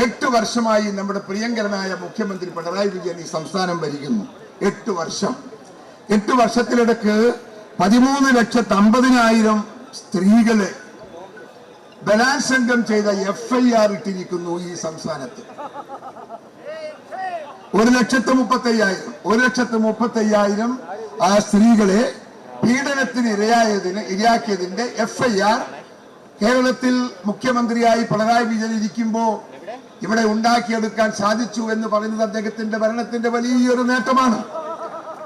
8 വർഷമായി നമ്മുടെ പ്രിയങ്കരനായ മുഖ്യമന്ത്രി പിണറായി വിജയൻ ഈ സംസ്ഥാനം ഭരിക്കുന്നു. 8 വർഷം. 8 വർഷത്തിലിടക്ക് 13,50,000 സ്ത്രീകളെ ബലാത്സംഗം ചെയ്ത FIR ഇട്ടിരിക്കുന്നു ഈ സംസ്ഥാനത്ത്. 1,35,000 ആ സ്ത്രീകളെ പീഡനത്തിന് ഇരയാക്കിയതിന്റെ FIR കേരളത്തിൽ മുഖ്യമന്ത്രിയായി പിണറായി വിജയൻ ഇരിക്കുമ്പോൾ ഇവിടെ ഉണ്ടാക്കിയെടുക്കാൻ സാധിച്ചു എന്ന് പറയുന്നത് അദ്ദേഹത്തിന്റെ ഭരണത്തിന്റെ വലിയൊരു നേട്ടമാണ്.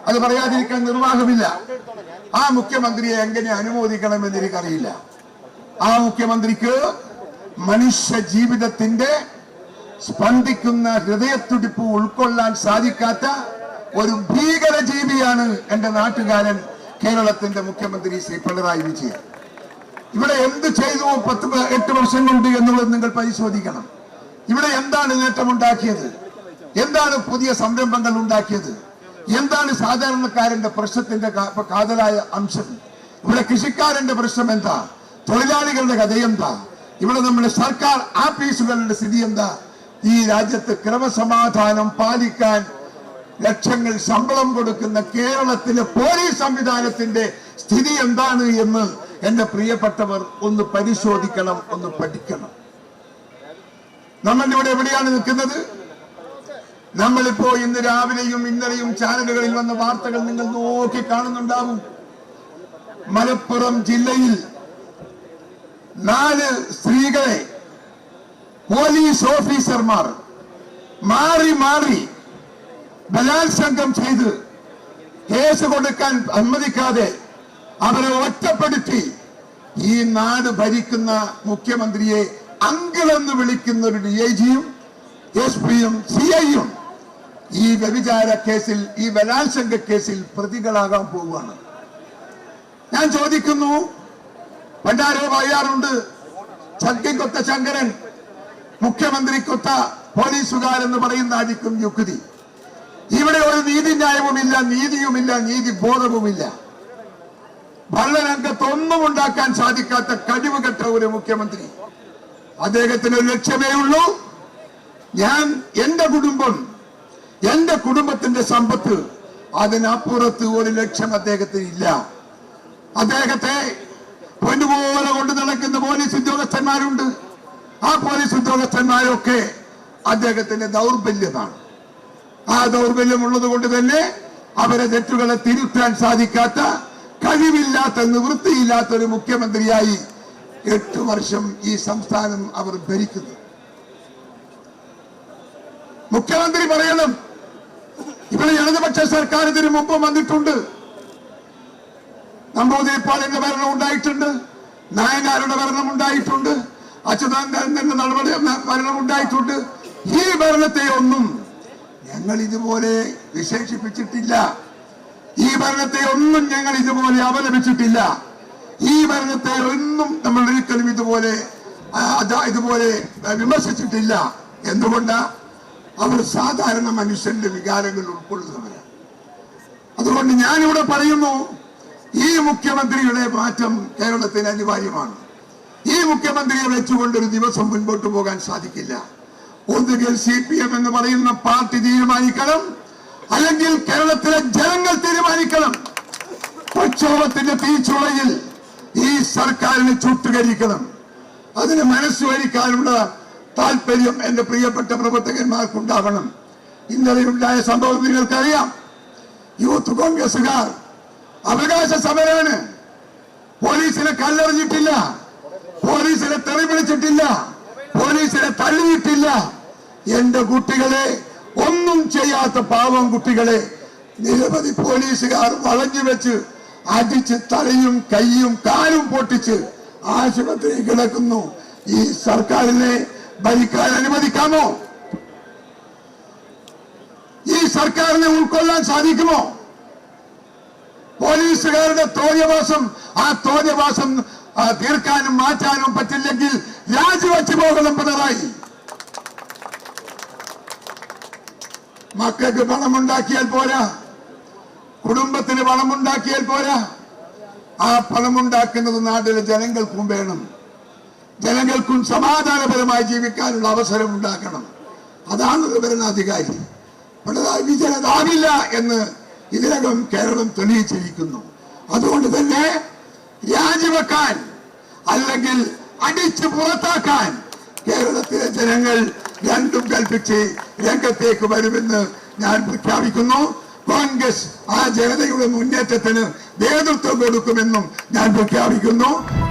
അത് പറയാതിരിക്കാൻ നിർവാഹമില്ല. ആ മുഖ്യമന്ത്രിയെ എങ്ങനെ അനുമോദിക്കണമെന്ന് എനിക്കറിയില്ല. ആ മുഖ്യമന്ത്രിക്ക് മനുഷ്യ ജീവിതത്തിന്റെ സ്പന്ദിക്കുന്ന ഹൃദയത്തുടിപ്പ് ഉൾക്കൊള്ളാൻ സാധിക്കാത്ത ഒരു ഭീകര ജീവിയാണ് എന്റെ നാട്ടുകാരൻ കേരളത്തിന്റെ മുഖ്യമന്ത്രി ശ്രീ പിണറായി വിജയൻ. ഇവിടെ എന്ത് ചെയ്തു 8 വർഷം കൊണ്ട് എന്നുള്ളത് നിങ്ങൾ പരിശോധിക്കണം. ഇവിടെ എന്താണ് നേട്ടമുണ്ടാക്കിയത്? എന്താണ് പുതിയ സംരംഭങ്ങൾ ഉണ്ടാക്കിയത്? എന്താണ് സാധാരണക്കാരന്റെ പ്രശ്നത്തിന്റെ കാതലായ അംശം? ഇവിടെ കൃഷിക്കാരന്റെ പ്രശ്നം എന്താ? തൊഴിലാളികളുടെ കഥ എന്താ? ഇവിടെ നമ്മുടെ സർക്കാർ ആഫീസുകളുടെ സ്ഥിതി എന്താ? ഈ രാജ്യത്ത് ക്രമസമാധാനം പാലിക്കാൻ ലക്ഷങ്ങൾ ശമ്പളം കൊടുക്കുന്ന കേരളത്തിലെ പോലീസ് സംവിധാനത്തിന്റെ സ്ഥിതി എന്താണ് എന്ന് എന്റെ പ്രിയപ്പെട്ടവർ ഒന്ന് പരിശോധിക്കണം, ഒന്ന് പഠിക്കണം. നമ്മൾ ഇവിടെ എവിടെയാണ് നിൽക്കുന്നത്? നമ്മളിപ്പോ ഇന്ന് രാവിലെയും ഇന്നലെയും ചാനലുകളിൽ വന്ന വാർത്തകൾ നിങ്ങൾ നോക്കി കാണുന്നുണ്ടാവും. മലപ്പുറം ജില്ലയിൽ 4 സ്ത്രീകളെ പോലീസ് ഓഫീസർമാർ മാറി മാറി ബലാത്സംഗം ചെയ്ത് കേസ് കൊടുക്കാൻ അനുവദിക്കാതെ അവരെ ഒറ്റപ്പെടുത്തി ഈ നാട് ഭരിക്കുന്ന മുഖ്യമന്ത്രിയെ അങ്കിൾ എന്ന് വിളിക്കുന്ന ഒരു DIGയും SP-യും CI-യും ഈ വ്യഭിചാര കേസിൽ, ഈ ബലാത്സംഗ കേസിൽ പ്രതികളാകാൻ പോവുകയാണ്. ഞാൻ ചോദിക്കുന്നു, പണ്ടാരോ പറയാറുണ്ട്, ചക്കിക്കൊത്ത ശങ്കരൻ മുഖ്യമന്ത്രിക്കൊത്ത പോലീസുകാരെന്ന് പറയുന്നതായിരിക്കും യുക്തി. ഇവിടെ ഒരു നീതിന്യായവുമില്ല, നീതിയുമില്ല, നീതിബോധവുമില്ല. ഭരണരംഗത്തൊന്നും ഉണ്ടാക്കാൻ സാധിക്കാത്ത കഴിവുകെട്ട ഒരു മുഖ്യമന്ത്രി. അദ്ദേഹത്തിന് ഒരു ലക്ഷ്യമേ ഉള്ളൂ, ഞാൻ എന്റെ കുടുംബം, എന്റെ കുടുംബത്തിന്റെ സമ്പത്ത്, അതിനപ്പുറത്ത് ഒരു ലക്ഷ്യം അദ്ദേഹത്തിന് ഇല്ല. അദ്ദേഹത്തെ പൊന്നുപോലെ കൊണ്ട് നടക്കുന്ന പോലീസ് ഉദ്യോഗസ്ഥന്മാരുണ്ട്. ആ പോലീസ് ഉദ്യോഗസ്ഥന്മാരൊക്കെ അദ്ദേഹത്തിന്റെ ദൗർബല്യമാണ്. ആ ദൗർബല്യമുള്ളത് കൊണ്ട് തന്നെ അവരെ തെറ്റുകളെ തിരുത്താൻ സാധിക്കാത്ത, കഴിവില്ലാത്ത, നിവൃത്തിയില്ലാത്ത ഒരു മുഖ്യമന്ത്രിയായി 8 വർഷം ഈ സംസ്ഥാനം അവർ ഭരിക്കുന്നു. മുഖ്യമന്ത്രി പറയണം, ഇവിടെ ഇടതുപക്ഷ സർക്കാർ ഇതിനു മുമ്പ് വന്നിട്ടുണ്ട്. നമ്പൂതിരിപ്പാടിന്റെ ഭരണം ഉണ്ടായിട്ടുണ്ട്, നായനാരുടെ ഭരണം ഉണ്ടായിട്ടുണ്ട്, അച്യുതാനന്ദന്റെ നടപടി ഭരണം ഉണ്ടായിട്ടുണ്ട്. ഈ ഭരണത്തെ ഒന്നും ഞങ്ങൾ ഇതുപോലെ വിശേഷിപ്പിച്ചിട്ടില്ല. ഈ ഭരണത്തെ ഒന്നും ഞങ്ങൾ ഇതുപോലെ അപലപിച്ചിട്ടില്ല. ഈ ഭരണത്തെ ഒന്നും നമ്മൾ ഒരിക്കലും ഇതുപോലെ വിമർശിച്ചിട്ടില്ല. എന്തുകൊണ്ടാ? അവർ സാധാരണ മനുഷ്യന്റെ വികാരങ്ങൾ ഉൾക്കൊള്ളുന്നവരാണ്. അതുകൊണ്ട് ഞാനിവിടെ പറയുന്നു, ഈ മുഖ്യമന്ത്രിയുടെ മാറ്റം കേരളത്തിന് അനിവാര്യമാണ്. ഈ മുഖ്യമന്ത്രിയെ വെച്ചുകൊണ്ടൊരു ദിവസം മുൻപോട്ട് പോകാൻ സാധിക്കില്ല. ഒന്നുകിൽ CPM എന്ന് പറയുന്ന പാർട്ടി തീരുമാനിക്കണം, അല്ലെങ്കിൽ കേരളത്തിലെ ജനങ്ങൾ തീരുമാനിക്കണം. പ്രക്ഷോഭത്തിന്റെ തീച്ചുളയിൽ ഈ സർക്കാരിനെ ചുട്ടുകരിക്കണം. അതിന് മനസ്സുവരിക്കാനുള്ള താല്പര്യം എന്റെ പ്രിയപ്പെട്ട പ്രവർത്തകന്മാർക്കുണ്ടാവണം. ഇന്നലെ ഉണ്ടായ സംഭവം നിങ്ങൾക്കറിയാം. യൂത്ത് കോൺഗ്രസുകാർ അവകാശ സമരമാണ്. പോലീസിനെ കല്ലെറിഞ്ഞിട്ടില്ല, പോലീസിനെ തെറി വിളിച്ചിട്ടില്ല, പോലീസിനെ തള്ളിയിട്ടില്ല. എന്റെ കുട്ടികളെ, ഒന്നും ചെയ്യാത്ത പാവം കുട്ടികളെ നിരവധി പോലീസുകാർ വളഞ്ഞു വെച്ച് അടിച്ച് തലയും കൈയും കാലും പൊട്ടിച്ച് ആശുപത്രിയിൽ കിടക്കുന്നു. ഈ സർക്കാരിനെ ഭരിക്കാൻ അനുവദിക്കാമോ? ഈ സർക്കാരിനെ ഉൾക്കൊള്ളാൻ സാധിക്കുമോ? പോലീസുകാരുടെ തോന്നിയവാസം, ആ തോന്നിയവാസം തീർക്കാനും മാറ്റാനും പറ്റില്ലെങ്കിൽ രാജിവെച്ചു പോകണം പിണറായി. മക്കൾക്ക് പണമുണ്ടാക്കിയാൽ പോരാ, കുടുംബത്തിന് പണമുണ്ടാക്കിയാൽ പോരാ, ആ പണമുണ്ടാക്കുന്നത് നാട്ടിലെ ജനങ്ങൾക്കും വേണം. ജനങ്ങൾക്കും സമാധാനപരമായി ജീവിക്കാനുള്ള അവസരം ഉണ്ടാക്കണം. അതാണ് ഒരു ഭരണാധികാരി. പിണറായി വിജയൻ അതാവില്ല എന്ന് ഇതിനകം കേരളം തെളിയിച്ചിരിക്കുന്നു. അതുകൊണ്ട് തന്നെ രാജിവെക്കാൻ അല്ലെങ്കിൽ അടിച്ചു പുറത്താക്കാൻ കേരളത്തിലെ ജനങ്ങൾ രണ്ടും കൽപ്പിച്ച് രംഗത്തേക്ക് വരുമെന്ന് ഞാൻ പ്രഖ്യാപിക്കുന്നു. കോൺഗ്രസ് ആ ജനതയുടെ മുന്നേറ്റത്തിന് നേതൃത്വം കൊടുക്കുമെന്നും ഞാൻ പ്രഖ്യാപിക്കുന്നു.